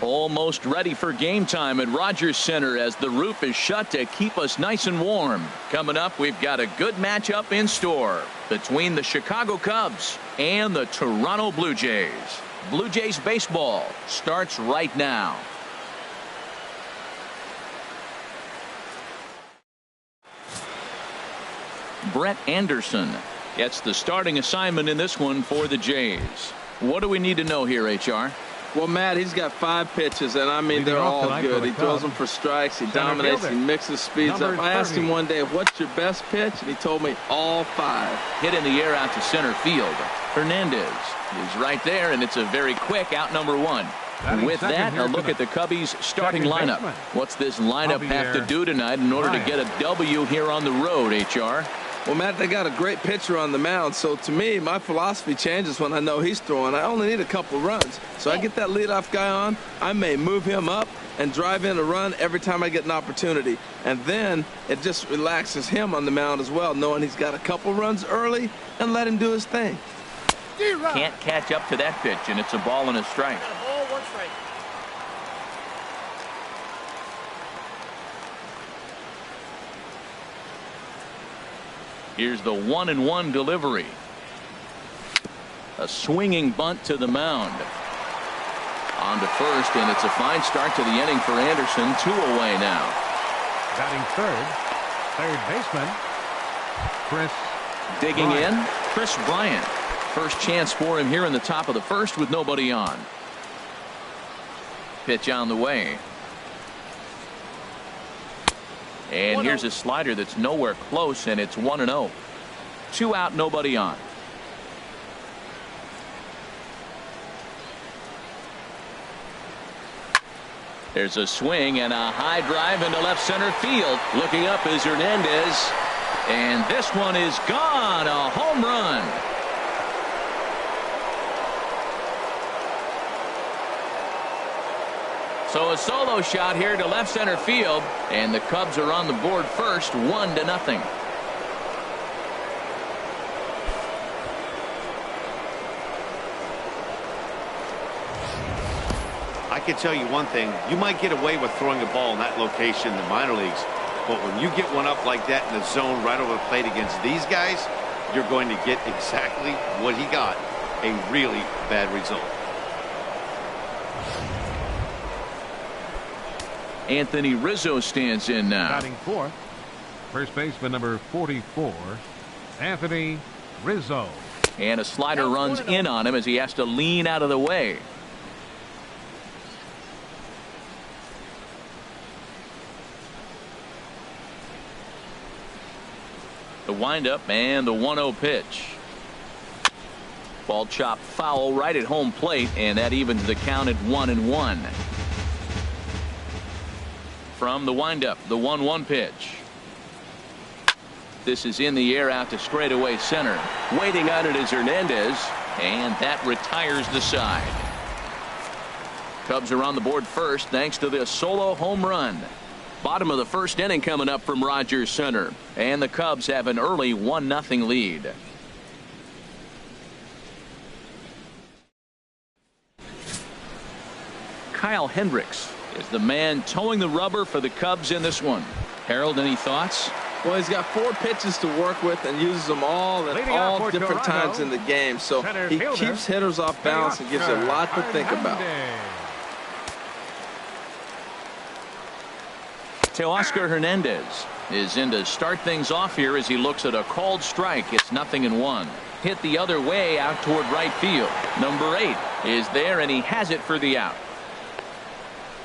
Almost ready for game time at Rogers Center as the roof is shut to keep us nice and warm. Coming up, we've got a good matchup in store between the Chicago Cubs and the Toronto Blue Jays. Blue Jays baseball starts right now. Brett Anderson gets the starting assignment in this one for the Jays. What do we need to know here, HR? Well, Matt, he's got 5 pitches, and I mean, they're all good. He throws them for strikes. He dominates. He mixes speeds up. I asked him one day, what's your best pitch? And he told me all 5. Hit in the air out to center field. Hernandez is right there, and it's a very quick out number 1. With that, a look at the Cubbies starting lineup. What's this lineup have to do tonight in order to get a W here on the road, HR? Well, Matt, they got a great pitcher on the mound, so to me, my philosophy changes when I know he's throwing. I only need a couple runs. So I get that leadoff guy on, I may move him up and drive in a run every time I get an opportunity. And then it just relaxes him on the mound as well, knowing he's got a couple runs early, and let him do his thing. Can't catch up to that pitch, and it's a ball and a strike. Here's the 1-1 delivery. A swinging bunt to the mound. On to first, and it's a fine start to the inning for Anderson. 2 away now. Batting third baseman Chris. Digging in, Chris Bryant. First chance for him here in the top of the first with nobody on. Pitch on the way. And here's a slider that's nowhere close, and it's 1-0. 2 out, nobody on. There's a swing and a high drive into left center field. Looking up is Hernandez. And this one is gone. A home run. So a solo shot here to left center field, and the Cubs are on the board first, 1-0. I can tell you one thing, you might get away with throwing a ball in that location in the minor leagues, but when you get one up like that in the zone right over the plate against these guys, you're going to get exactly what he got, a really bad result. Anthony Rizzo stands in now. Batting fourth, first baseman number 44, Anthony Rizzo. And a slider runs in on him as he has to lean out of the way. The windup and the 1-0 pitch. Ball chopped foul right at home plate, and that evens the count at 1-1. From the windup, the 1-1 pitch. This is in the air out to straightaway center. Waiting on it is Hernandez, and that retires the side. Cubs are on the board first thanks to this solo home run. Bottom of the first inning coming up from Rogers Center, and the Cubs have an early 1-0 lead. Kyle Hendricks is the man towing the rubber for the Cubs in this one. Harold, any thoughts? Well, he's got 4 pitches to work with and uses them all at all different times in the game. So he keeps hitters off balance and gives you a lot to think about. Teoscar Hernandez is in to start things off here as he looks at a called strike. It's 0-1. Hit the other way out toward right field. Number 8 is there, and he has it for the out.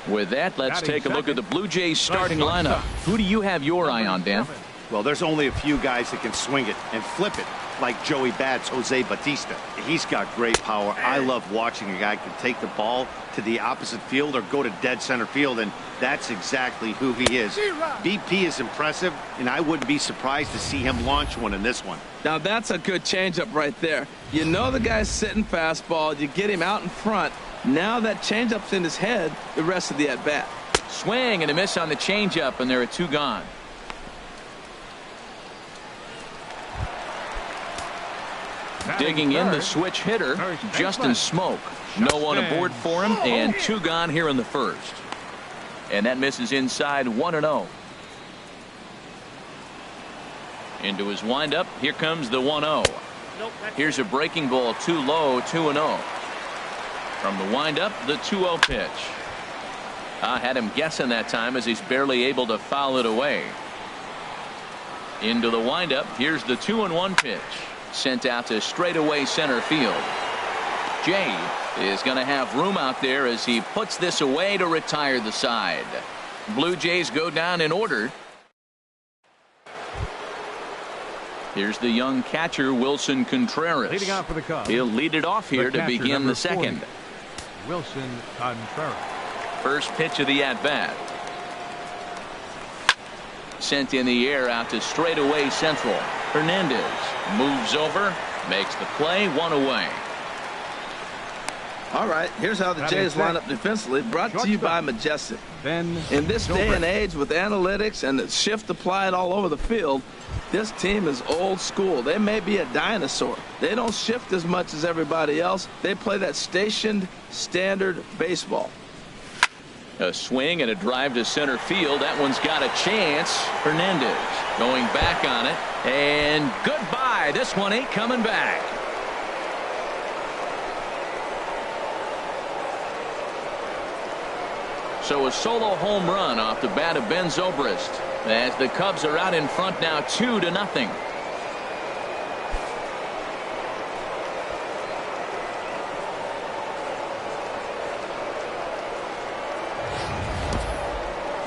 With that, let's take a look at the Blue Jays starting lineup. Who do you have your eye on, Dan? Well, there's only a few guys that can swing it and flip it, like Joey Bats, Jose Bautista. He's got great power. I love watching a guy can take the ball to the opposite field or go to dead center field, and that's exactly who he is. BP is impressive, and I wouldn't be surprised to see him launch one in this one. Now that's a good changeup right there. You know the guy's sitting fastball. You get him out in front. Now that changeup's in his head the rest of the at-bat. Swing and a miss on the changeup, and there are 2 gone. Digging in the switch hitter, Justin Smoke. No one aboard for him, and 2 gone here in the first. And that misses inside 1-0. Into his windup. Here comes the 1-0. Here's a breaking ball too low, 2-0. From the windup, the 2-0 pitch. I had him guessing that time as he's barely able to foul it away. Into the windup. Here's the 2-1 pitch. Sent out to straightaway center field. Jay is going to have room out there as he puts this away to retire the side. Blue Jays go down in order. Here's the young catcher, Wilson Contreras. Leading off for the Cubs. He'll lead it off here to begin the second. 40, Wilson Contreras. First pitch of the at-bat. Sent in the air out to straightaway central. Hernandez moves over, makes the play, 1 away. All right, here's how the Jays line up defensively, brought to you by Majestic. In this day and age with analytics and the shift applied all over the field, this team is old school. They may be a dinosaur. They don't shift as much as everybody else. They play that stationed standard baseball. A swing and a drive to center field. That one's got a chance. Hernandez going back on it. And goodbye. This one ain't coming back. So a solo home run off the bat of Ben Zobrist as the Cubs are out in front now 2-0.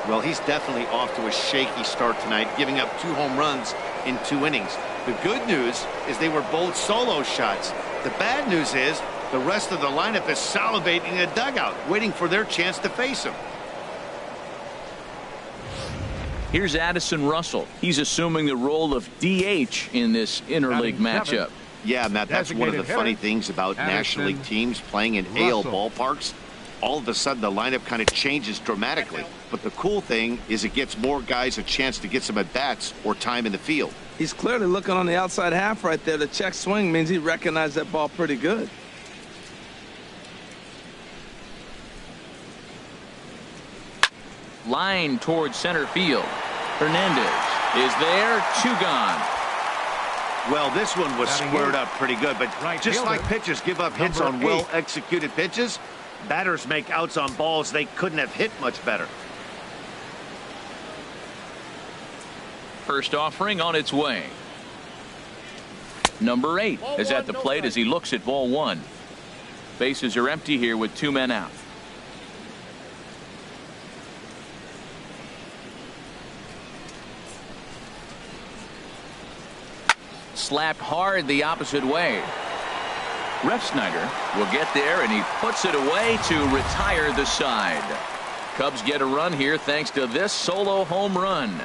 Well, he's definitely off to a shaky start tonight, giving up 2 home runs in 2 innings. The good news is they were both solo shots. The bad news is the rest of the lineup is salivating in the dugout, waiting for their chance to face him. Here's Addison Russell. He's assuming the role of DH in this interleague matchup. Yeah, Matt, that's one of the funny things about National League teams playing in AL ballparks. All of a sudden, the lineup kind of changes dramatically. But the cool thing is it gets more guys a chance to get some at-bats or time in the field. He's clearly looking on the outside half right there. The check swing means he recognized that ball pretty good. Line towards center field. Hernandez is there. 2 gone. Well, this one was squared up pretty good, but just like pitchers give up hits on well-executed pitches, batters make outs on balls they couldn't have hit much better. First offering on its way. Number 8 is at the plate as he looks at ball 1. Bases are empty here with 2 men out. Slapped hard the opposite way. Refsnyder will get there, and he puts it away to retire the side. Cubs get a run here thanks to this solo home run.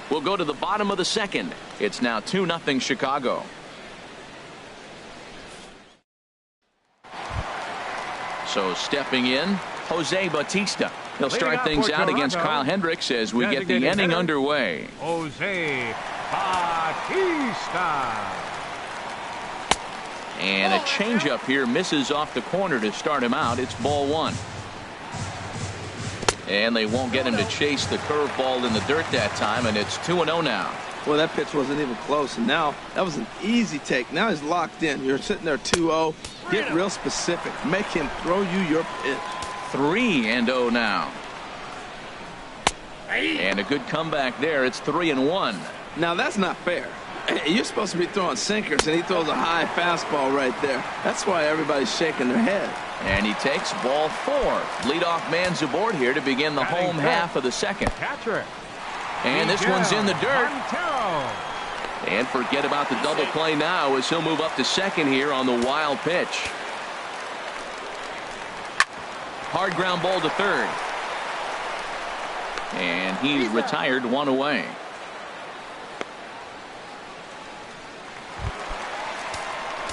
We'll go to the bottom of the second. It's now 2-0 Chicago. So stepping in, Jose Bautista. He'll start things out against Kyle Hendricks as we get the inning underway. Jose Bautista. And a changeup here misses off the corner to start him out. It's ball 1. And they won't get him to chase the curveball in the dirt that time, and it's 2-0 now. Well, that pitch wasn't even close, and now that was an easy take. Now he's locked in. You're sitting there 2-0. Get real specific. Make him throw you your pitch. 3-0 now. And a good comeback there. It's 3-1. Now that's not fair. You're supposed to be throwing sinkers, and he throws a high fastball right there. That's why everybody's shaking their head. And he takes ball 4. Leadoff man's aboard here to begin the home half of the second. Catcher. And this one's in the dirt. And forget about the double play now as he'll move up to second here on the wild pitch. Hard ground ball to third. And he's retired, 1 away.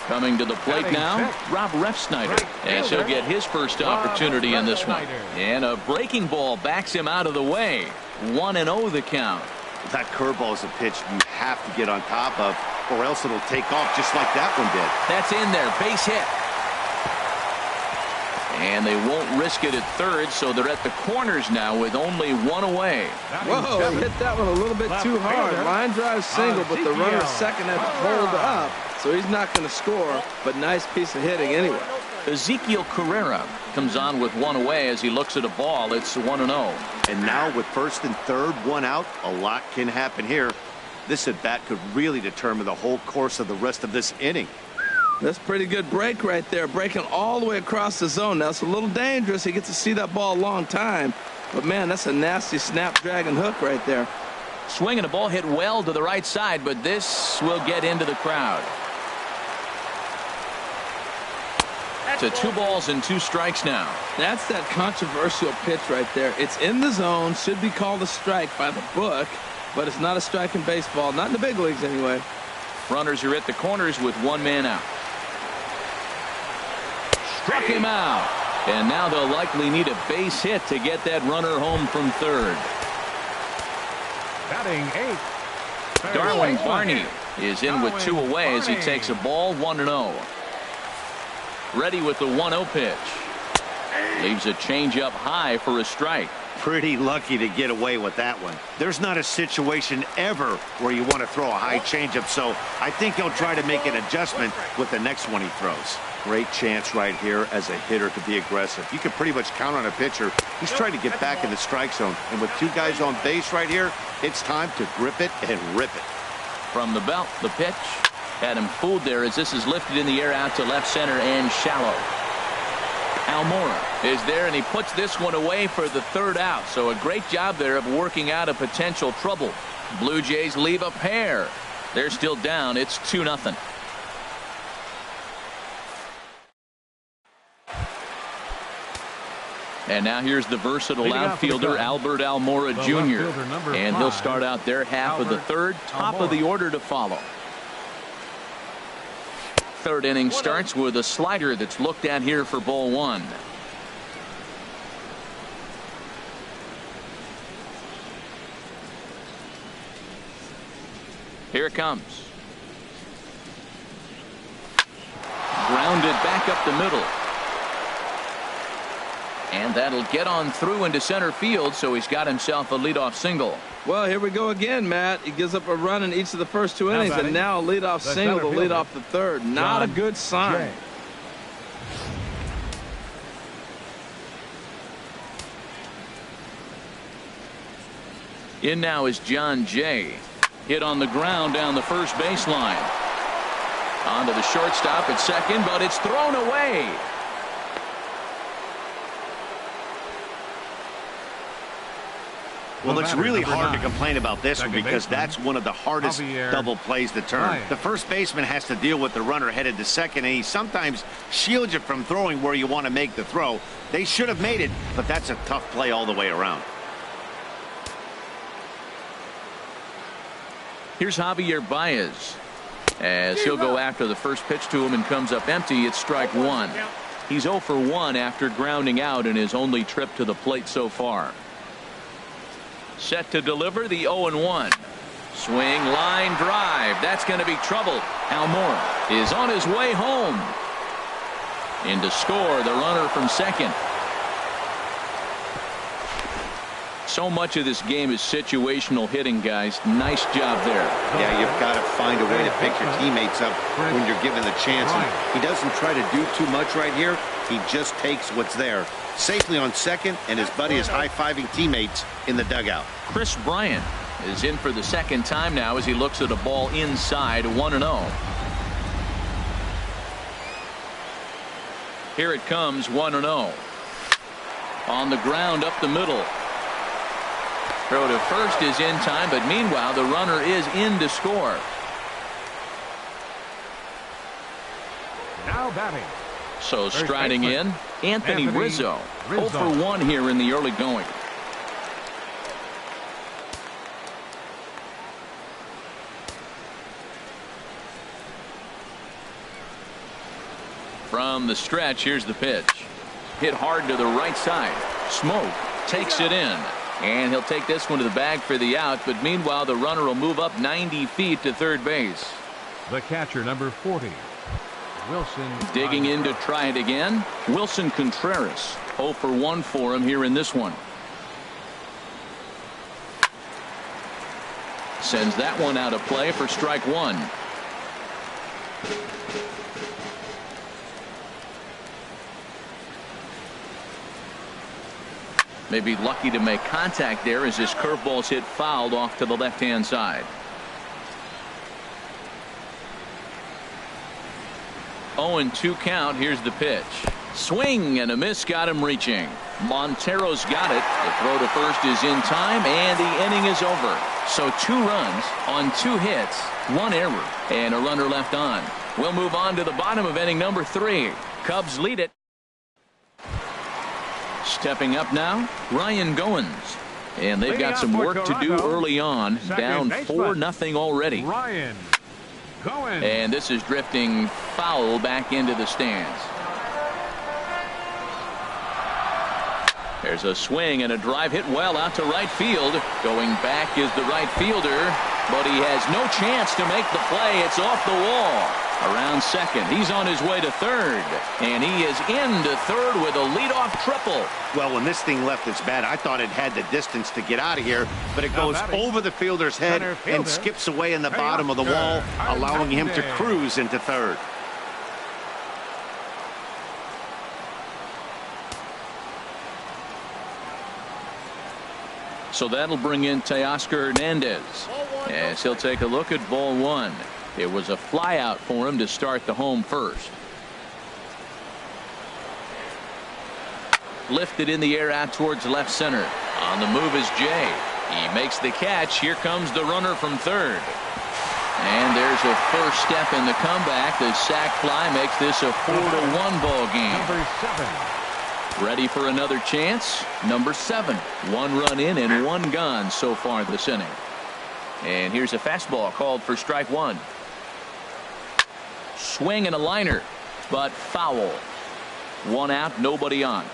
Coming to the plate now, Rob Refsnyder, as he'll get his first opportunity in this one. And a breaking ball backs him out of the way. 1-0 the count. That curveball is a pitch you have to get on top of. or else it'll take off just like that one did. That's in there. Base hit. And they won't risk it at third, so they're at the corners now with only one away. Whoa, he hit that one a little bit too hard. Line drive single, but the runner second had to hold up, so he's not going to score, but nice piece of hitting anyway. Ezekiel Carrera comes on with one away as he looks at a ball. It's 1-0. And now with first and third, one out, a lot can happen here. This at bat could really determine the whole course of the rest of this inning. That's a pretty good break right there, breaking all the way across the zone. Now, it's a little dangerous. He gets to see that ball a long time. But, man, that's a nasty snapdragon hook right there. Swinging a ball hit well to the right side, but this will get into the crowd. To 2 balls and 2 strikes now. That's that controversial pitch right there. It's in the zone, should be called a strike by the book, but it's not a strike in baseball, not in the big leagues anyway. Runners are at the corners with 1 man out. Struck him out. And now they'll likely need a base hit to get that runner home from third. Batting 8. Darwin Barney is in with 2 away as he takes a ball 1-0. Ready with the 1-0 pitch. Leaves a changeup high for a strike. Pretty lucky to get away with that one. There's not a situation ever where you want to throw a high changeup, so I think he'll try to make an adjustment with the next one he throws. Great chance right here as a hitter to be aggressive. You can pretty much count on a pitcher. He's trying to get back in the strike zone, and with 2 guys on base right here, it's time to grip it and rip it. From the belt, the pitch. Had him fooled there as this is lifted in the air out to left center and shallow. Almora is there, and he puts this one away for the 3rd out. So a great job there of working out a potential trouble. Blue Jays leave a pair. They're still down. It's 2-0. And now here's the versatile outfielder Albert Almora Jr. And he'll start out their half of the 3rd. Top of the order to follow. 3rd inning starts with a slider that's looked at here for ball 1. Here it comes. Grounded back up the middle. And that'll get on through into center field, so he's got himself a leadoff single. Well, here we go again, Matt. He gives up a run in each of the first 2 innings, and now a leadoff single to lead off the 3rd. Not a good sign. In now is John Jay. Hit on the ground down the first baseline. Onto the shortstop at second, but it's thrown away. Well, it's really hard to complain about this one because that's one of the hardest double plays to turn. The first baseman has to deal with the runner headed to second, and he sometimes shields you from throwing where you want to make the throw. They should have made it, but that's a tough play all the way around. Here's Javier Baez as he'll go after the first pitch to him and comes up empty. It's strike 1. He's 0 for 1 after grounding out in his only trip to the plate so far. Set to deliver the 0-1. Swing, line drive. That's going to be trouble. Almora is on his way home. In to score the runner from second. So much of this game is situational hitting, guys. Nice job there. Yeah, you've got to find a way to pick your teammates up when you're given the chance. And he doesn't try to do too much right here. He just takes what's there. Safely on second, and his buddy is high-fiving teammates in the dugout. Chris Bryant is in for the 2nd time now as he looks at a ball inside 1-0. Here it comes 1-0. On the ground up the middle. Throw to first is in time, but meanwhile the runner is in to score. Now batting. So striding in, Anthony Rizzo. 0 for 1 here in the early going. From the stretch, here's the pitch. Hit hard to the right side. Smoke takes it in. And he'll take this one to the bag for the out, but meanwhile the runner will move up 90 feet to third base. The catcher, number 40, Wilson. Digging in to try it again. Wilson Contreras. 0 for 1 for him here in this one. Sends that one out of play for strike one. Maybe lucky to make contact there as his curveball's hit fouled off to the left-hand side. 0-2 count. Here's the pitch. Swing and a miss, got him reaching. Montero's got it. The throw to first is in time, and the inning is over. So 2 runs on 2 hits, 1 error, and a runner left on. We'll move on to the bottom of inning number 3. Cubs lead it. Stepping up now, Ryan Goins. And they've got some work to do early on. Down 4-0 already. Ryan Goins. And this is drifting foul back into the stands. There's a swing and a drive hit well out to right field. Going back is the right fielder, but he has no chance to make the play. It's off the wall. Around second, he's on his way to third, and he is into third with a leadoff triple. Well, when this thing left its bat, I thought it had the distance to get out of here, but it goes over the fielder's head and skips away in the bottom of the wall, allowing him to cruise into third. So that'll bring in Teoscar Hernandez as he'll take a look at ball 1. It was a fly out for him to start the home first. Lifted in the air out towards left center. On the move is Jay. He makes the catch. Here comes the runner from third. And there's a first step in the comeback. The sac fly makes this a 4-1 ball game. Number 7. Ready for another chance. Number 7. 1 run in and 1 gone so far this inning. And here's a fastball called for strike 1. Swing and a liner, but foul. 1 out, nobody on.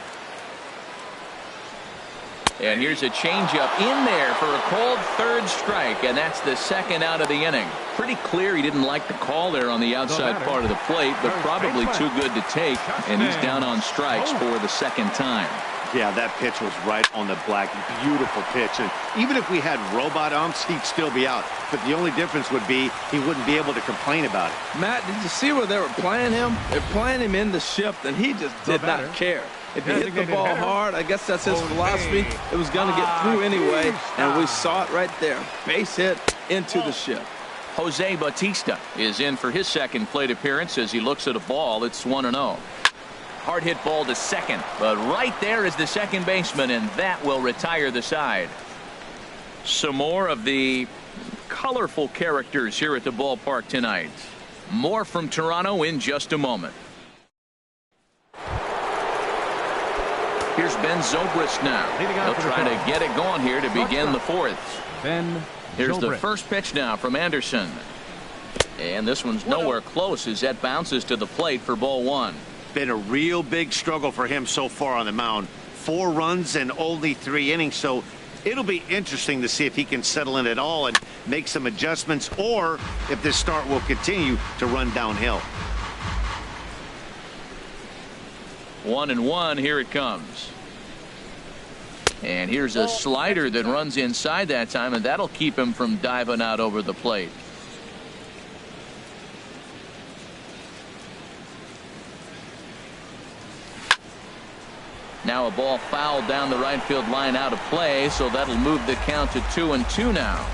And here's a changeup in there for a called third strike, and that's the 2nd out of the inning. Pretty clear he didn't like the call there on the outside part of the plate, but probably too good to take, and he's down on strikes for the 2nd time. Yeah, that pitch was right on the black. Beautiful pitch. And even if we had robot umps, he'd still be out. But the only difference would be he wouldn't be able to complain about it. Matt, did you see where they were playing him? They're playing him in the shift, and he just did not care. If he hit the ball hard, I guess that's his philosophy. It was going to get through anyway, and we saw it right there. Base hit into the shift. Jose Bautista is in for his 2nd plate appearance as he looks at a ball. It's 1-0. Hard hit ball to second, but right there is the second baseman, and that will retire the side. Some more of the colorful characters here at the ballpark tonight. More from Toronto in just a moment. Here's Ben Zobrist now. He'll try to get it going here to begin the 4th. Here's the first pitch now from Anderson. And this one's nowhere close as that bounces to the plate for ball 1. Been a real big struggle for him so far on the mound. 4 runs and only 3 innings, so it'll be interesting to see if he can settle in at all and make some adjustments, or if this start will continue to run downhill. 1-1. Here it comes. And here's a slider that runs inside that time, and that'll keep him from diving out over the plate. Now a ball fouled down the right field line out of play, so that'll move the count to 2-2 now.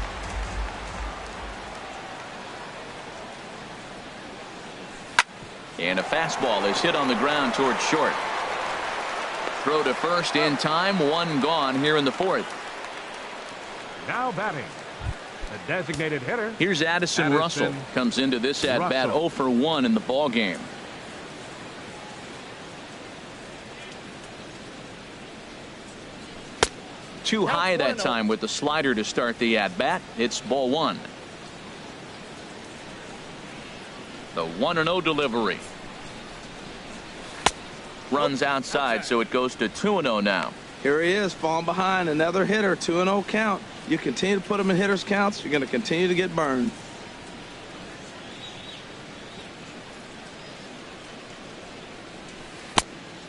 And a fastball is hit on the ground towards short. Throw to first in time, 1 gone here in the 4th. Now batting, the designated hitter. Here's Addison Russell. Comes into this at bat 0 for 1 in the ball game. Too high that time with the slider to start the at bat. It's ball 1. The 1-0 delivery. Runs outside, so it goes to 2-0 now. Here he is, falling behind another hitter, 2-0 count. You continue to put him in hitters counts, you're going to continue to get burned.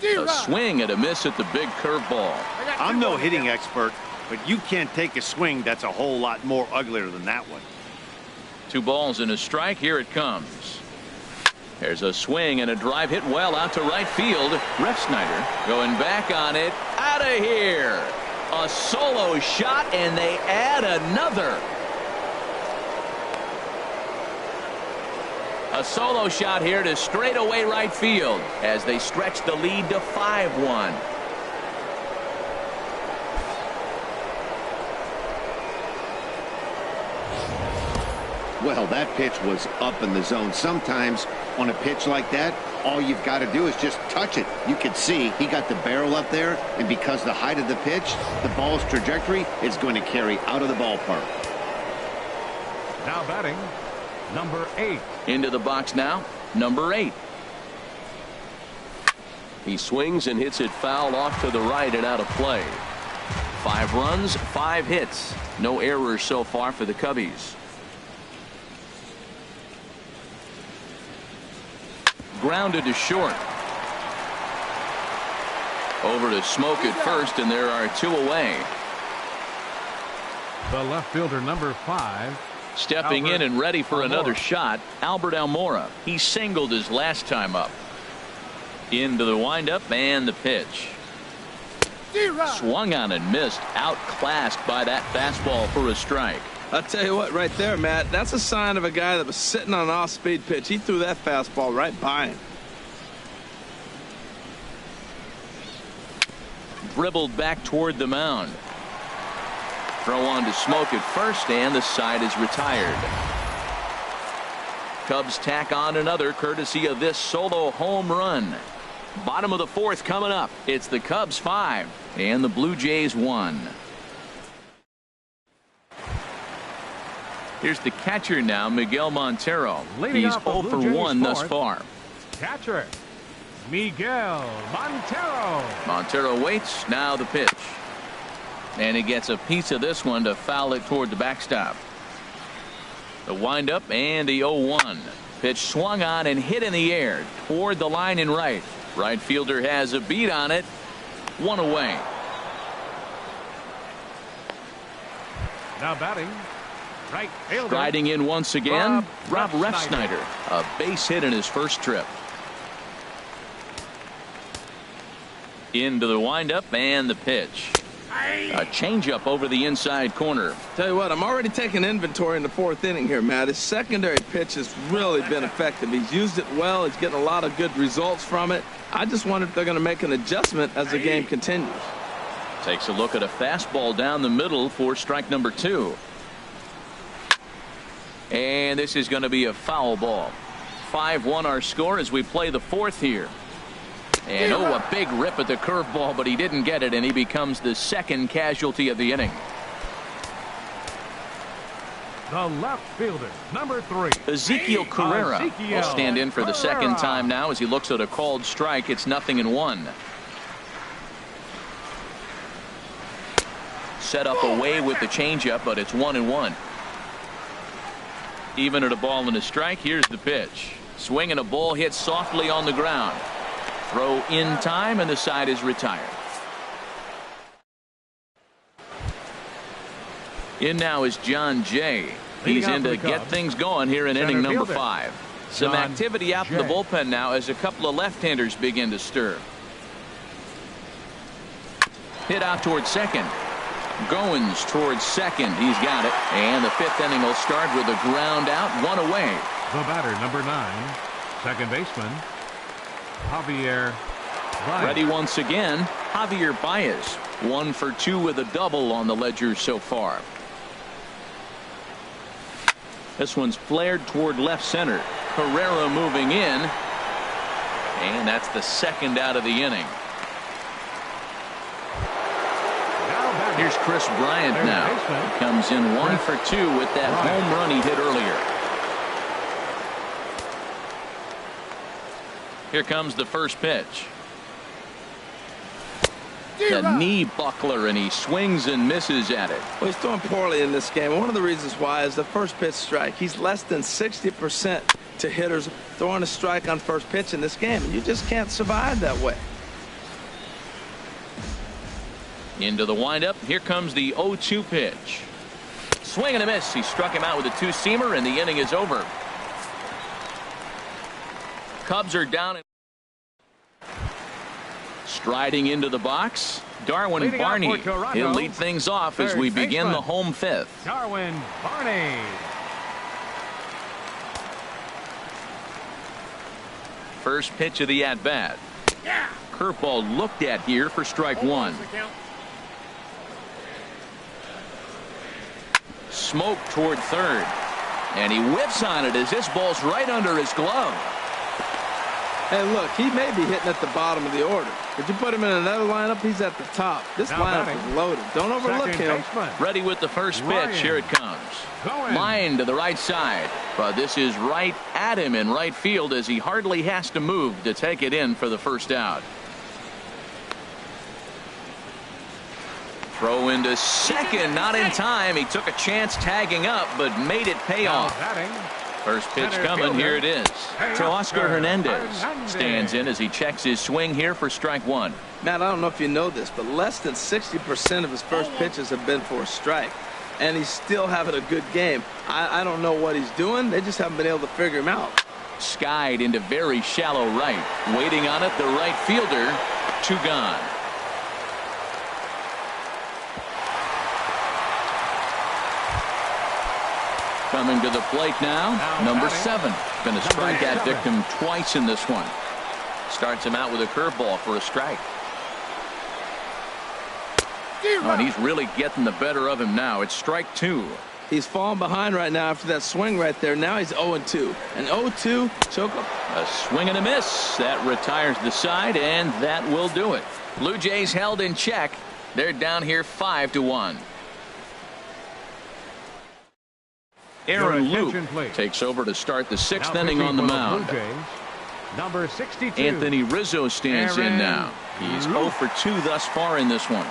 A swing and a miss at the big curveball. I'm no hitting expert, but you can't take a swing that's a whole lot more uglier than that one. 2 balls and a strike. Here it comes. There's a swing and a drive hit well out to right field. Refsnyder going back on it. Out of here. A solo shot, and they add another. A solo shot here to straightaway right field as they stretch the lead to 5-1. Well, that pitch was up in the zone. Sometimes on a pitch like that, all you've got to do is just touch it. You can see he got the barrel up there, and because the height of the pitch, the ball's trajectory is going to carry out of the ballpark. Now batting, number 8. Into the box now, number 8. He swings and hits it foul off to the right and out of play. 5 runs, 5 hits. No errors so far for the Cubbies. Grounded to short. Over to Smoke at first, and there are 2 away. The left fielder, number 5. Stepping in and ready for another shot, Albert Almora. He singled his last time up. Into the windup and the pitch. Swung on and missed. Outclassed by that fastball for a strike. I'll tell you what, right there, Matt, that's a sign of a guy that was sitting on an off-speed pitch. He threw that fastball right by him. Dribbled back toward the mound. Throw on to Smoke at first, and the side is retired. Cubs tack on another courtesy of this solo home run. Bottom of the 4th coming up. It's the Cubs 5 and the Blue Jays 1. Here's the catcher now, Miguel Montero. He's 0 for 1 thus far. Catcher, Miguel Montero. Montero waits. Now the pitch. And he gets a piece of this one to foul it toward the backstop. The windup and the 0-1. Pitch swung on and hit in the air toward the line in right. Right fielder has a beat on it. 1 away. Now batting, right fielder. Striding in once again, Rob Refsnyder. Refsnyder. A base hit in his first trip. Into the windup and the pitch. A changeup over the inside corner. Tell you what, I'm already taking inventory in the 4th inning here, Matt. His secondary pitch has really been effective. He's used it well. He's getting a lot of good results from it. I just wonder if they're going to make an adjustment as the game continues. Takes a look at a fastball down the middle for strike number 2. And this is going to be a foul ball. 5-1 our score as we play the 4th here. And a big rip at the curveball, but he didn't get it, and he becomes the 2nd casualty of the inning. The left fielder, number 3. Ezekiel Carrera will stand in for the 2nd time now as he looks at a called strike. It's 0-1. Set up away with the changeup, but it's 1-1. Even at a ball and a strike, here's the pitch. Swing and a ball hit softly on the ground. Throw in time, and the side is retired. In now is John Jay. He's in to get things going here in inning number 5. Some activity out in the bullpen now as a couple of left-handers begin to stir. Hit out towards second. Goins towards second. He's got it. And the 5th inning will start with a ground out, 1 away. The batter, number 9, second baseman, Javier Baez. Ready once again, Javier Baez. 1 for 2 with a double on the ledger so far. This one's flared toward left center. Herrera moving in. And that's the 2nd out of the inning. Here's Chris Bryant now. He comes in 1 for 2 with that home run he hit earlier. Here comes the first pitch. The knee buckler, and he swings and misses at it. Well, he's throwing poorly in this game. One of the reasons why is the first pitch strike. He's less than 60% to hitters throwing a strike on first pitch in this game. You just can't survive that way. Into the windup. Here comes the 0-2 pitch. Swing and a miss. He struck him out with a two-seamer, and the inning is over. Cubs are down. Striding into the box, Darwin Leading Barney. off for Toronto, He'll lead things off as we begin the home fifth. Darwin Barney. First pitch of the at-bat. Curveball looked at here for strike one. Smoke toward third. And he whips on it as this ball's right under his glove. Hey, look, he may be hitting at the bottom of the order, but you put him in another lineup, he's at the top. This lineup is loaded. Don't overlook him. Ready with the first pitch. Here it comes. Line to the right side, but this is right at him in right field as he hardly has to move to take it in for the first out. Throw into second, not in time. He took a chance tagging up, but made it pay off. First pitch coming. Here it is. Teoscar Hernandez stands in as he checks his swing here for strike one. Matt, I don't know if you know this, but less than 60% of his first pitches have been for a strike, and he's still having a good game. I don't know what he's doing. They just haven't been able to figure him out. Skied into very shallow right. Waiting on it, the right fielder. Two gone. Coming to the plate now, number 7. Going to strike that victim twice in this one. Starts him out with a curveball for a strike. Oh, and he's really getting the better of him now. It's strike 2. He's falling behind right now after that swing right there. Now he's 0-2. An 0-2 choke up. A swing and a miss. That retires the side, and that will do it. Blue Jays held in check. They're down here 5-1. Aaron Luke takes over to start the 6th inning on the mound. Number 62. Anthony Rizzo stands in now. He's 0 for 2 thus far in this one.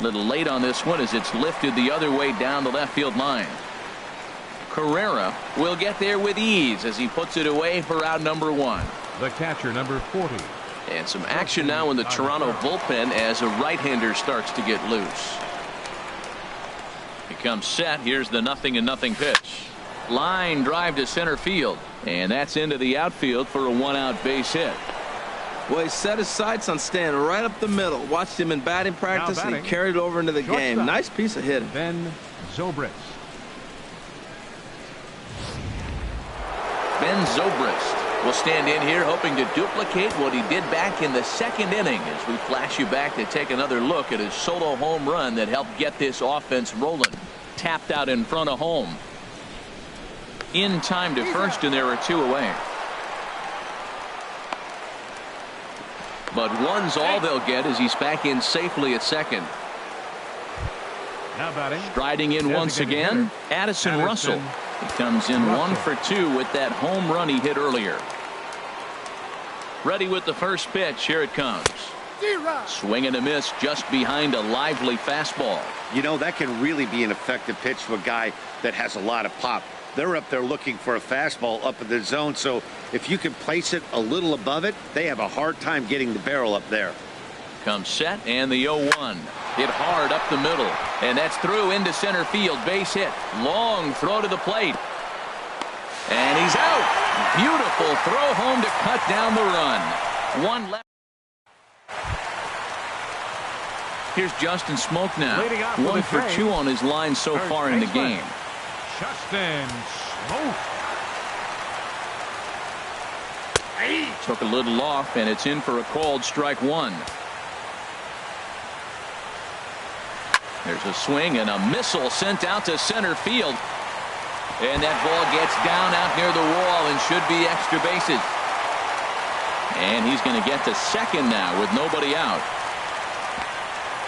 Little late on this one as it's lifted the other way down the left field line. Carrera will get there with ease as he puts it away for out number 1. The catcher, number 40. And some action now in the Toronto bullpen as a right-hander starts to get loose. He comes set. Here's the 0-0 pitch. Line drive to center field, and that's into the outfield for a 1-out base hit. Well, he set his sights on staying right up the middle. Watched him in batting practice, and he carried it over into the game. Nice piece of hitting. Ben Zobrist. Ben Zobrist will stand in here hoping to duplicate what he did back in the 2nd inning as we flash you back to take another look at his solo home run that helped get this offense rolling. Tapped out in front of home. In time to first, and there are 2 away. But 1's all they'll get as he's back in safely at second. Now batting. Striding in once again, Addison Russell. He comes in 1 for 2 with that home run he hit earlier. Ready with the first pitch. Here it comes. Swing and a miss just behind a lively fastball. You know, that can really be an effective pitch to a guy that has a lot of pop. They're up there looking for a fastball up in the zone, so if you can place it a little above it, they have a hard time getting the barrel up there. Comes set, and the 0-1. Hit hard up the middle, and that's through into center field. Base hit. Long throw to the plate. And he's out. Beautiful throw home to cut down the run. 1 left. Here's Justin Smoke now. 1 for 2 on his line so far in the game. Justin Smoke. Took a little off, and it's in for a called strike 1. There's a swing and a missile sent out to center field. And that ball gets down out near the wall and should be extra bases. And he's going to get to second now with nobody out.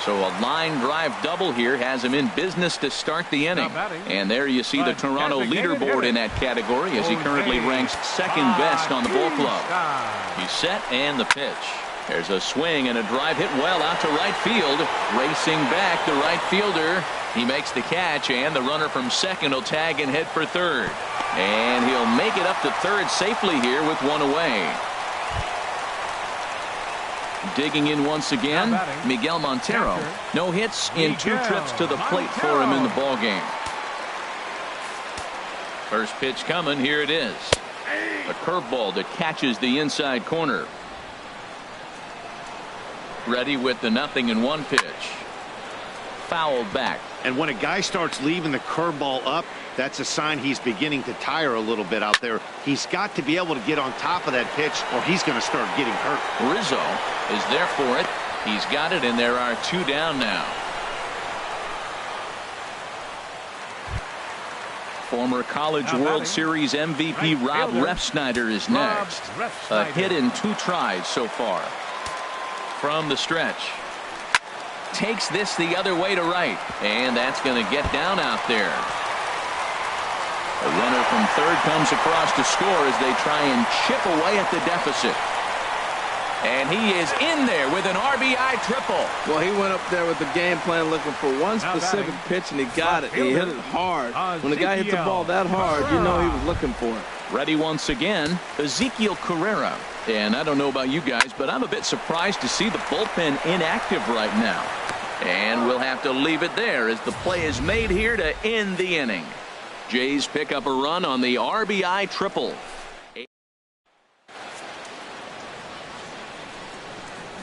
So a line drive double here has him in business to start the inning. And there you see the Toronto leaderboard in that category as he currently ranks 2nd best on the ball club. He's set, and the pitch. There's a swing and a drive hit well out to right field. Racing back, the right fielder. He makes the catch, and the runner from second will tag and head for third. And he'll make it up to third safely here with 1 away. Digging in once again, Miguel Montero. No hits in 2 trips to the plate for him in the ball game. First pitch coming. Here it is. A curveball that catches the inside corner. Ready with the 0-1 pitch. Fouled back. And when a guy starts leaving the curveball up, that's a sign he's beginning to tire a little bit out there. He's got to be able to get on top of that pitch or he's going to start getting hurt. Rizzo is there for it. He's got it, and there are 2 down now. Former College World Series MVP Rob Refsnyder is next. A hit in 2 tries so far. From the stretch. Takes this the other way to right, and that's going to get down out there. A runner from third comes across to score as they try and chip away at the deficit. And he is in there with an RBI triple. Well, he went up there with the game plan looking for one specific pitch, and he got it. He hit it hard. When the guy hits the ball that hard, you know he was looking for it. Ready once again, Ezekiel Carrera. And I don't know about you guys, but I'm a bit surprised to see the bullpen inactive right now. And we'll have to leave it there as the play is made here to end the inning. Jays pick up a run on the RBI triple.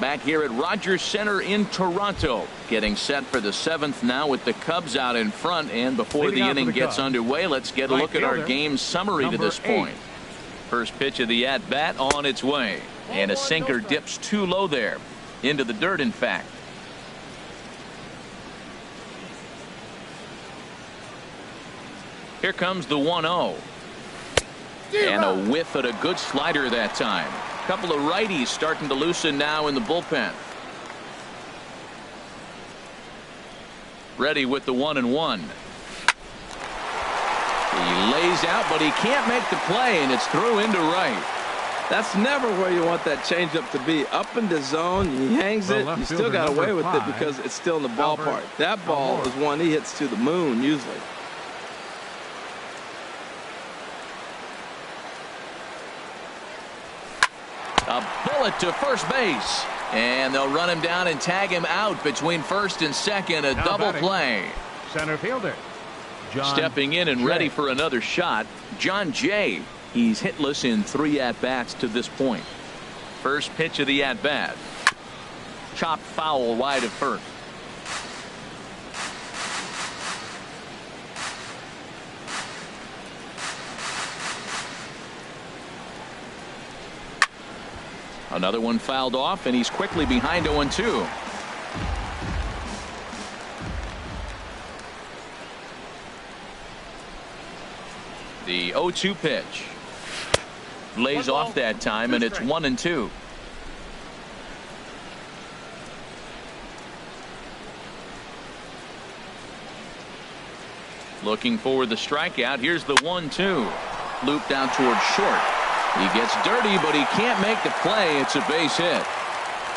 Back here at Rogers Center in Toronto, getting set for the 7th now with the Cubs out in front. And before the inning gets underway, let's get a look at our game summary to this point. First pitch of the at-bat on its way. And a sinker dips too low there. Into the dirt, in fact. Here comes the 1-0. And a whiff at a good slider that time. Couple of righties starting to loosen now in the bullpen. Ready with the 1-1. He lays out, but he can't make the play, and it's through into right. That's never where you want that changeup to be. Up in the zone, he hangs it. You still got away with it because it's still in the ballpark. That ball is one he hits to the moon usually. A bullet to first base. And they'll run him down and tag him out between first and second. A double play. Center fielder. Stepping in and ready for another shot, John Jay. He's hitless in 3 at-bats to this point. First pitch of the at-bat. Chopped foul wide of first. Another one fouled off, and he's quickly behind 0-2. The 0-2 pitch. Lays off that time, and it's 1-2. Looking for the strikeout. Here's the 1-2. Looped out towards short. He gets dirty, but he can't make the play. It's a base hit.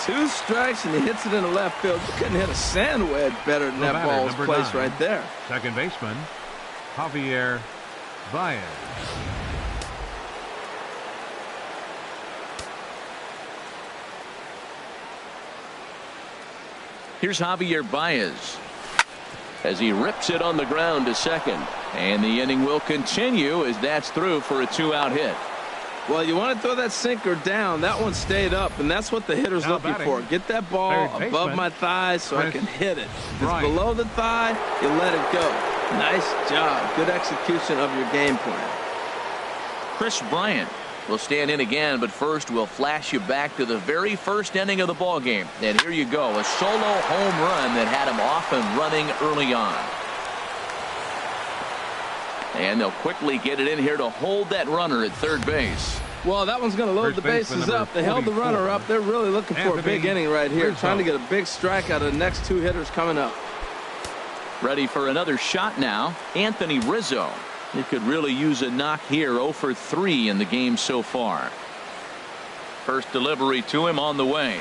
2 strikes, and he hits it in the left field. You couldn't hit a sand wedge better than that ball was placed right there. Second baseman, Javier Baez. Here's Javier Baez as he rips it on the ground to second. And the inning will continue as that's through for a 2-out hit. Well, you want to throw that sinker down. That one stayed up, and that's what the hitter's looking for. Get that ball above my thigh so I can hit it. If it's below the thigh, you let it go. Nice job. Good execution of your game plan. Chris Bryant will stand in again, but first we'll flash you back to the very first inning of the ball game. And here you go, a solo home run that had him off and running early on. And they'll quickly get it in here to hold that runner at third base. Well, that one's going to load the bases up. They held the runner up. They're really looking for a big inning right here, trying to get a big strike out of the next 2 hitters coming up. Ready for another shot now, Anthony Rizzo. He could really use a knock here. 0 for 3 in the game so far. First delivery to him on the way.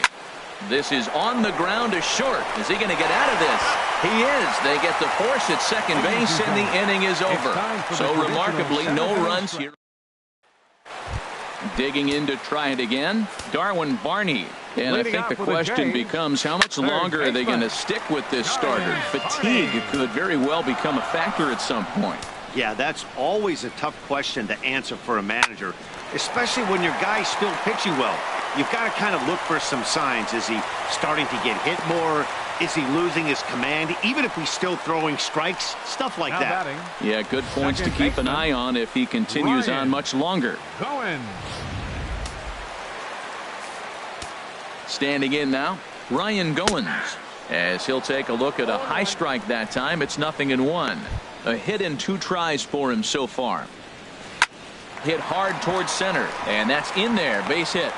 This is on the ground to short. Is he going to get out of this? He is. They get the force at second base, and the inning is over. So remarkably, no runs here. Digging in to try it again, Darwin Barney. And I Leading think off the for the question Jays, becomes, how much third longer are they going to baseman, stick with this starter? Fatigue could very well become a factor at some point. Yeah, that's always a tough question to answer for a manager, especially when your guy's still pitching well. You've got to kind of look for some signs. Is he starting to get hit more? Is he losing his command? Even if he's still throwing strikes, stuff like now that. batting, Yeah, good points to second keep an baseman, eye on if he continues Ryan on much longer. Goins. Standing in now, Ryan Goins, as he'll take a look at a high strike that time. It's 0-1. A hit in 2 tries for him so far. Hit hard towards center, and that's in there. Base hit.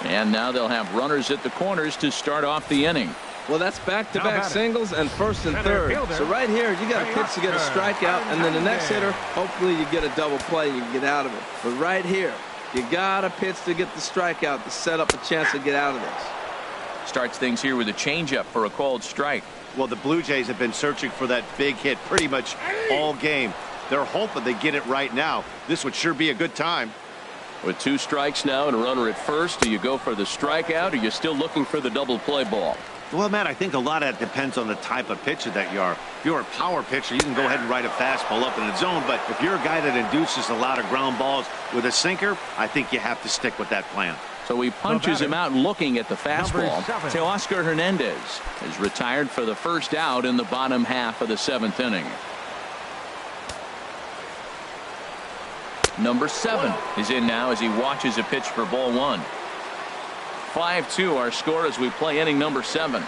And now they'll have runners at the corners to start off the inning. Well, that's back-to-back singles and first and Center third. fielder, So right here, you got a pitch to get a strikeout, and then the next hitter, hopefully you get a double play and you can get out of it. But right here, you got a pitch to get the strikeout to set up a chance to get out of this. Starts things here with a changeup for a called strike. Well, the Blue Jays have been searching for that big hit pretty much all game. They're hoping they get it right now. This would sure be a good time. With 2 strikes now and a runner at first, do you go for the strikeout, or are you still looking for the double play ball? Well, Matt, I think a lot of that depends on the type of pitcher that you are. If you're a power pitcher, you can go ahead and ride a fastball up in the zone. But if you're a guy that induces a lot of ground balls with a sinker, I think you have to stick with that plan. So he punches him out looking at the fastball. Number 7. Teoscar Hernandez is retired for the first out in the bottom half of the 7th inning. Number 7 is in now as he watches a pitch for ball 1. 5-2 our score as we play inning number 7.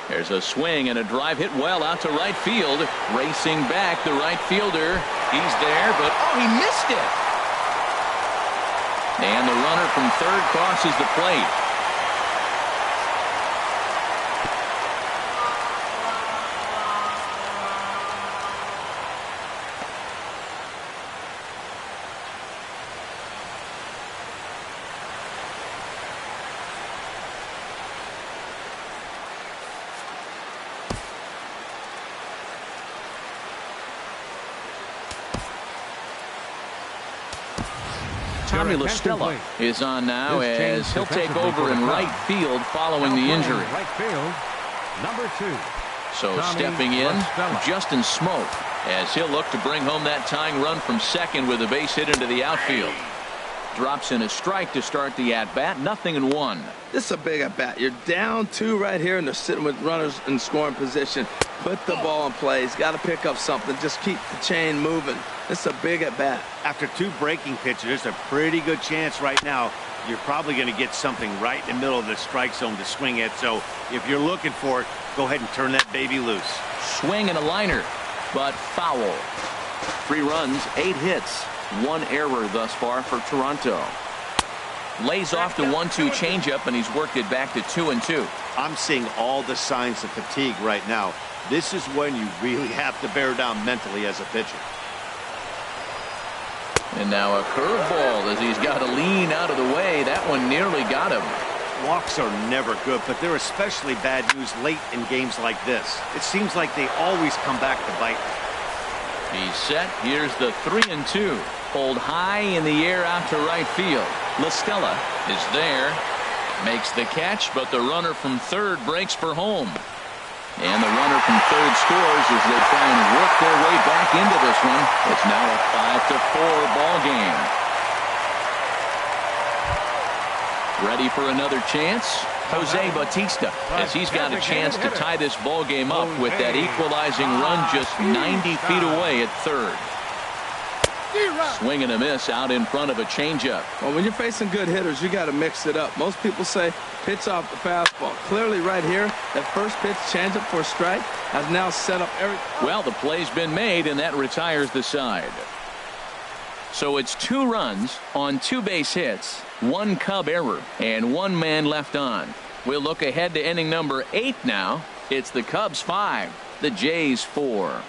There's a swing and a drive hit well out to right field. Racing back, the right fielder. He's there, but oh, he missed it. And the runner from third crosses the plate. Tommy La Stella is on now as he'll take over in right field following the injury. Right field, number 2. So Tommy stepping in, La Stella. Justin Smoke, as he'll look to bring home that tying run from second with a base hit into the outfield. Drops in a strike to start the at-bat. 0-1. This is a big at-bat. You're down 2 right here, and they're sitting with runners in scoring position. Put the ball in play. He's got to pick up something. Just keep the chain moving. It's a big at-bat. After 2 breaking pitches, there's a pretty good chance right now you're probably going to get something right in the middle of the strike zone to swing at. So if you're looking for it, go ahead and turn that baby loose. Swing and a liner, but foul. 3 runs, 8 hits, 1 error thus far for Toronto. Lays off the 1-2 changeup, and he's worked it back to 2-2. I'm seeing all the signs of fatigue right now. This is when you really have to bear down mentally as a pitcher. And now a curveball as he's got to lean out of the way. That one nearly got him. Walks are never good, but they're especially bad news late in games like this. It seems like they always come back to bite. He's set. Here's the 3-2. Pulled high in the air out to right field. La Stella is there. Makes the catch, but the runner from third breaks for home. And the runner from third scores as they try and work their way back into this one. It's now a 5-4 ball game. Ready for another chance? Jose Bautista, as he's got a chance to tie this ball game up with that equalizing run just 90 feet away at third. Swing and a miss out in front of a changeup. Well, when you're facing good hitters, you got to mix it up. Most people say pitch off the fastball. Clearly right here, that first pitch changeup for a strike has now set up everything. Well, the play's been made, and that retires the side. So it's 2 runs on 2 base hits, 1 Cub error, and 1 man left on. We'll look ahead to inning number 8 now. It's the Cubs 5, the Jays 4.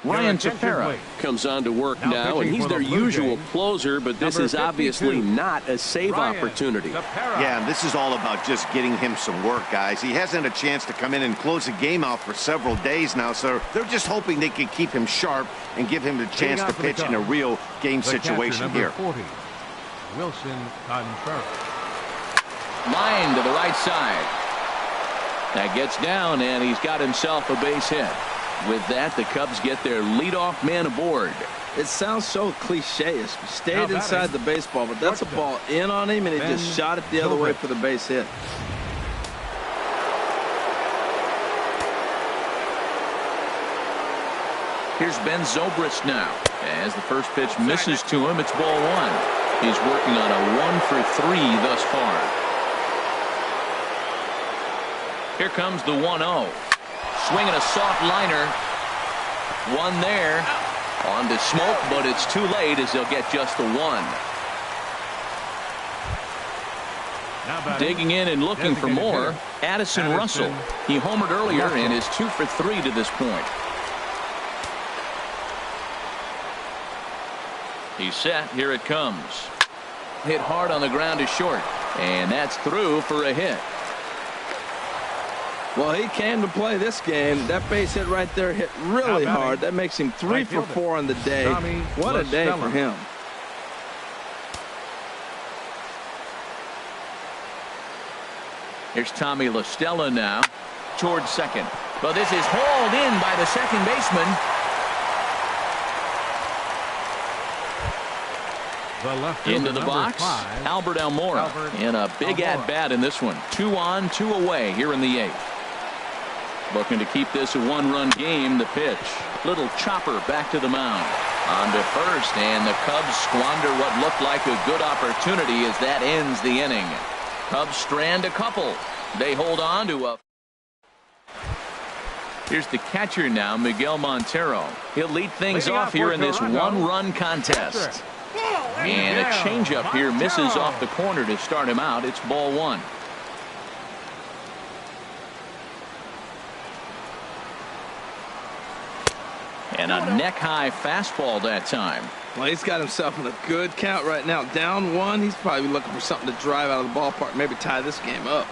Ryan Tepera Comes on to work now, and he's their usual closer, but this is obviously not a save opportunity. Yeah, and this is all about just getting him some work, guys. He hasn't had a chance to come in and close the game out for several days now, so they're just hoping they can keep him sharp and give him the chance to pitch in a real game situation here. Wilson confirmed. Line to the right side. That gets down, and he's got himself a base hit. With that, the Cubs get their leadoff man aboard. It sounds so cliche. He stayed inside the baseball, but that's a ball in on him, and he just shot it the other way for the base hit. Here's Ben Zobrist now. As the first pitch misses to him, it's ball one. He's working on a 1-for-3 thus far. Here comes the 1-0. Swinging a soft liner. One there. On to Smoke, but it's too late as he'll get just the one. Digging in and looking for more, Addison Russell. He homered earlier and is 2 for 3 to this point. He's set. Here it comes. Hit hard on the ground to short, and that's through for a hit. Well, he came to play this game. That base hit right there hit really hard. That makes him 3 for 4 on the day. What a day for him. Here's Tommy La Stella now towards second. But this is hauled in by the second baseman. Into the box, Albert Almora. And a big at-bat in this one. 2 on, 2 away here in the 8th. Looking to keep this a 1-run game. The pitch. Little chopper back to the mound. On to first, and the Cubs squander what looked like a good opportunity as that ends the inning. Cubs strand a couple. They hold on to a... Here's the catcher now, Miguel Montero. He'll lead things off here in this 1-run contest. And a changeup here misses off the corner to start him out. It's ball one. And a neck-high fastball that time. Well, he's got himself in a good count right now. Down 1, he's probably looking for something to drive out of the ballpark, maybe tie this game up.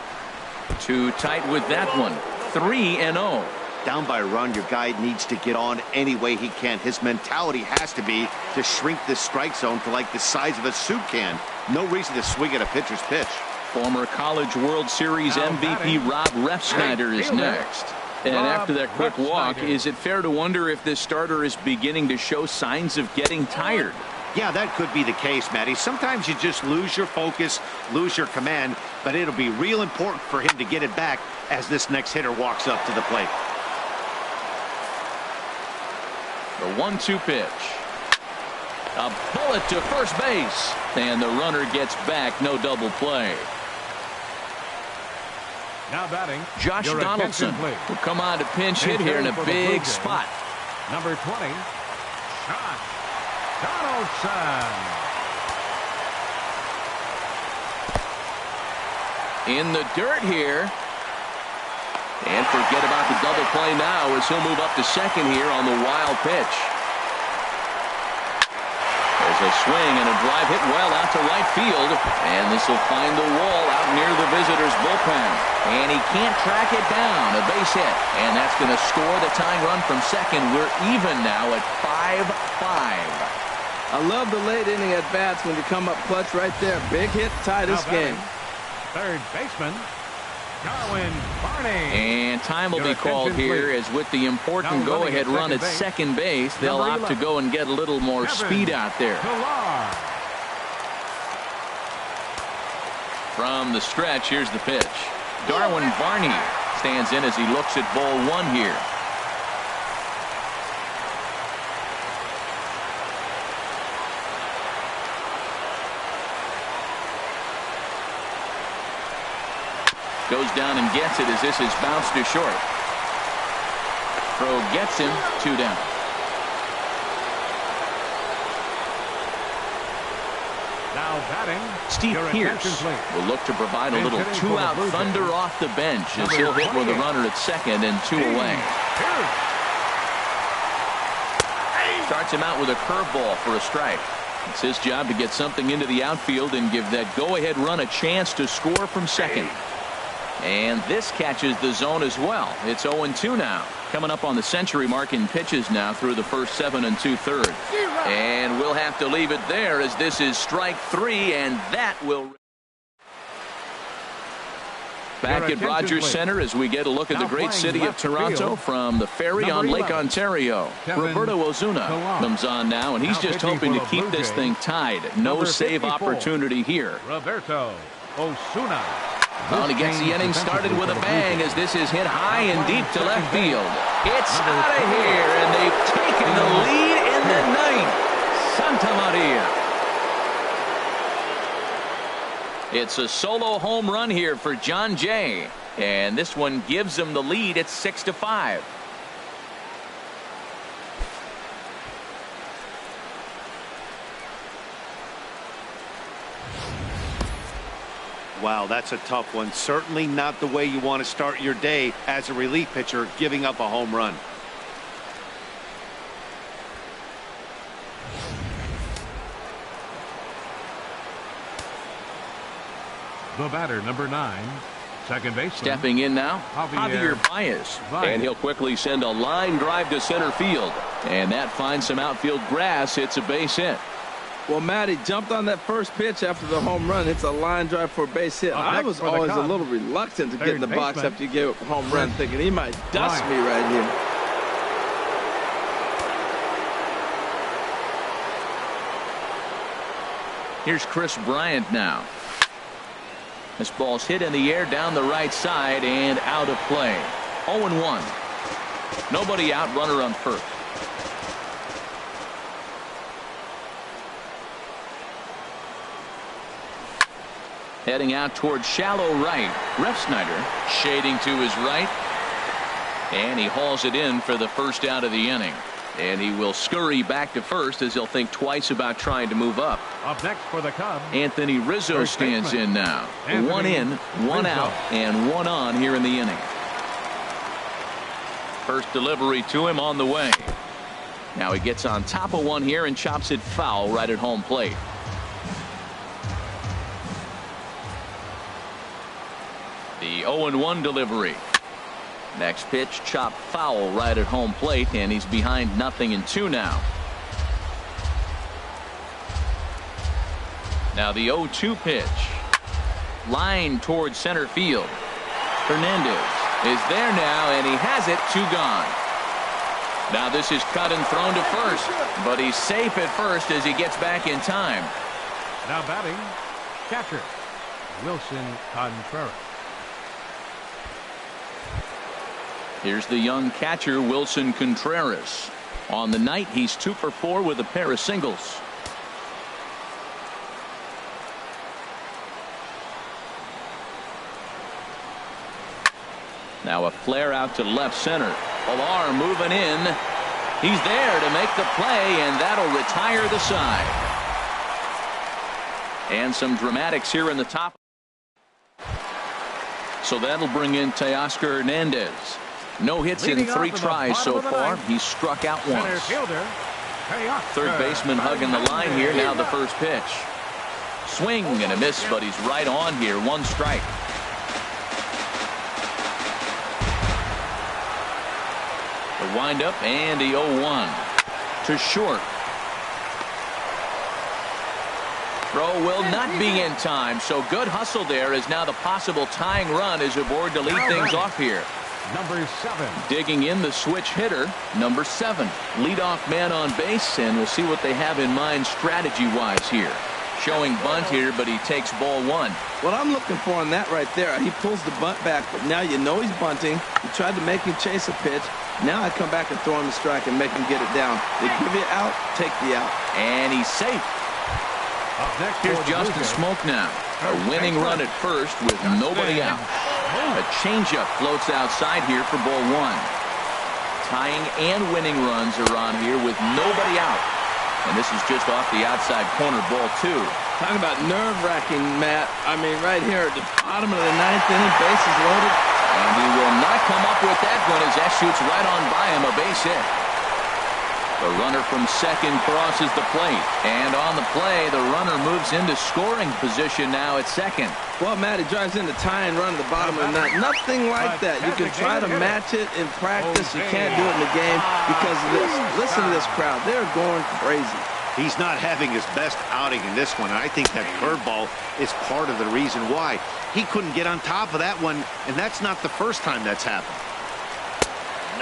Too tight with that one. 3-0. Down by a run, your guy needs to get on any way he can. His mentality has to be to shrink this strike zone to like the size of a soup can. No reason to swing at a pitcher's pitch. Former College World Series MVP Rob Refsnyder is next. And after that quick walk, is it fair to wonder if this starter is beginning to show signs of getting tired? Yeah, that could be the case, Matty. Sometimes you just lose your focus, lose your command, but it'll be real important for him to get it back as this next hitter walks up to the plate. The 1-2 pitch. A bullet to first base. And the runner gets back. No double play. Now batting, Josh Donaldson will come on to pinch hit here in a big spot. Number 20, Josh Donaldson. In the dirt here. And forget about the double play now as he'll move up to second here on the wild pitch. There's a swing and a drive hit well out to right field. And this will find the wall out near the visitors' bullpen. And he can't track it down. A base hit. And that's going to score the tying run from second. We're even now at 5-5. I love the late inning at bats when you come up clutch right there. Big hit, tie this game. Third baseman, Darwin Barney. And time will be called here as with the important go-ahead run at second base, they'll opt to go and get a little more speed out there. From the stretch, here's the pitch. Darwin Barney stands in as he looks at ball one here. Goes down and gets it as this is bounced to short. Throw gets him, 2 down. Now batting, Steve Pearce will look to provide a little 2-out thunder off the bench as he'll hit with a runner at second and 2 away. Starts him out with a curveball for a strike. It's his job to get something into the outfield and give that go-ahead run a chance to score from second. And this catches the zone as well. It's 0-2 now. Coming up on the century mark in pitches now through the first 7 2/3. And we'll have to leave it there as this is strike 3, and that will. Back at Rogers Center as we get a look at the great city of Toronto from the ferry on Lake Ontario. Roberto Osuna comes on now, and he's just hoping to keep this thing tied. No save opportunity here. Roberto Osuna. Well, and he gets the inning started with a bang as this is hit high and deep to left field. It's out of here, and they've taken the lead in the ninth. Santa Maria. It's a solo home run here for John Jay, and this one gives him the lead. It's 6-5. Wow, that's a tough one. Certainly not the way you want to start your day as a relief pitcher, giving up a home run. The batter, number 9, second baseman. Stepping in now, Javier Baez. And he'll quickly send a line drive to center field. And that finds some outfield grass. It's a base hit. Well, Matt, he jumped on that first pitch after the home run. It's a line drive for a base hit. I was always a little reluctant to get in the box after you gave up a home run, thinking he might dust me right here. Here's Chris Bryant now. This ball's hit in the air down the right side and out of play. 0-1. Nobody out, runner on first. Heading out towards shallow right. Refsnyder shading to his right. And he hauls it in for the first out of the inning. And he will scurry back to first as he'll think twice about trying to move up. Up next for the Cubs, Anthony Rizzo stands in now. One in, one out, and one on here in the inning. First delivery to him on the way. Now he gets on top of one here and chops it foul right at home plate. The 0-1 delivery. Next pitch, chop foul right at home plate, and he's behind 0-2 now. Now the 0-2 pitch. Line towards center field. Hernandez is there now, and he has it. 2 gone. Now this is cut and thrown to first, but he's safe at first as he gets back in time. now batting, catcher Wilson Contreras. Here's the young catcher Wilson Contreras. On the night, he's 2 for 4 with a pair of singles. Now a flare out to left center. Pilar moving in. He's there to make the play, and that'll retire the side. And some dramatics here in the top. So that'll bring in Teoscar Hernandez. No hits in 3 tries so far. He's struck out once. Third baseman hugging the line here. Now the first pitch. Swing and a miss, but he's right on here. 1 strike. The windup and the 0-1 to short. Throw will not be in time, so good hustle there as now the possible tying run is aboard to lead things off here. Number 7. Digging in the switch hitter, number 7. Leadoff man on base, and we'll see what they have in mind strategy-wise here. Showing bunt here, but he takes ball 1. What I'm looking for on that right there, he pulls the bunt back, but now you know he's bunting. He tried to make him chase a pitch. Now I come back and throw him a strike and make him get it down. They give you out, take the out. And he's safe. Here's Justin Smoke now. A winning run at first with nobody out. A changeup floats outside here for ball 1. Tying and winning runs are on here with nobody out. And this is just off the outside corner, ball 2. Talking about nerve-wracking, Matt. I mean, right here at the bottom of the 9th inning, bases loaded. And he will not come up with that one as that shoots right on by him, a base hit. The runner from second crosses the plate. And on the play, the runner moves into scoring position now at second. Well, Matt, he drives in the tie and run at the bottom of the ninth. Nothing like that. You can try to match it in practice. You can't do it in the game because of this. Listen to this crowd. They're going crazy. He's not having his best outing in this one, and I think that curveball is part of the reason why. He couldn't get on top of that one, and that's not the first time that's happened.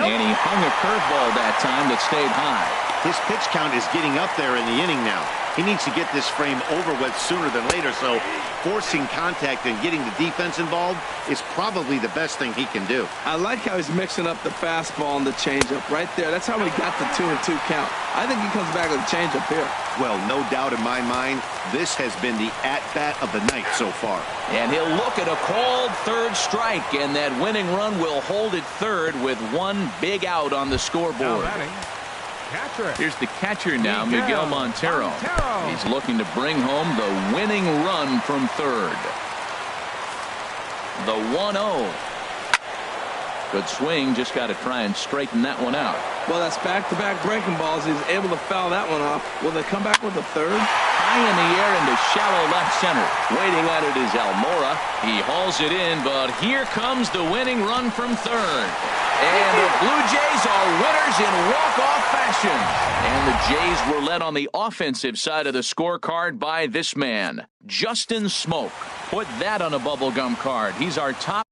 And he hung a curveball that time that stayed high. His pitch count is getting up there in the inning now. He needs to get this frame over with sooner than later, so forcing contact and getting the defense involved is probably the best thing he can do. I like how he's mixing up the fastball and the changeup right there. That's how he got the 2-2 count. I think he comes back with a changeup here. Well, no doubt in my mind, this has been the at-bat of the night so far. And he'll look at a called third strike, and that winning run will hold it third with one big out on the scoreboard. Here's the catcher now, Miguel Montero. He's looking to bring home the winning run from third. The 1-0. Good swing, just got to try and straighten that one out. Well, that's back-to-back breaking balls. He's able to foul that one off. Will they come back with a third? High in the air into shallow left center. Waiting at it is Almora. He hauls it in, but here comes the winning run from third. And the Blue Jays are winners in walk-off fashion. And the Jays were led on the offensive side of the scorecard by this man, Justin Smoke. Put that on a bubblegum card. He's our top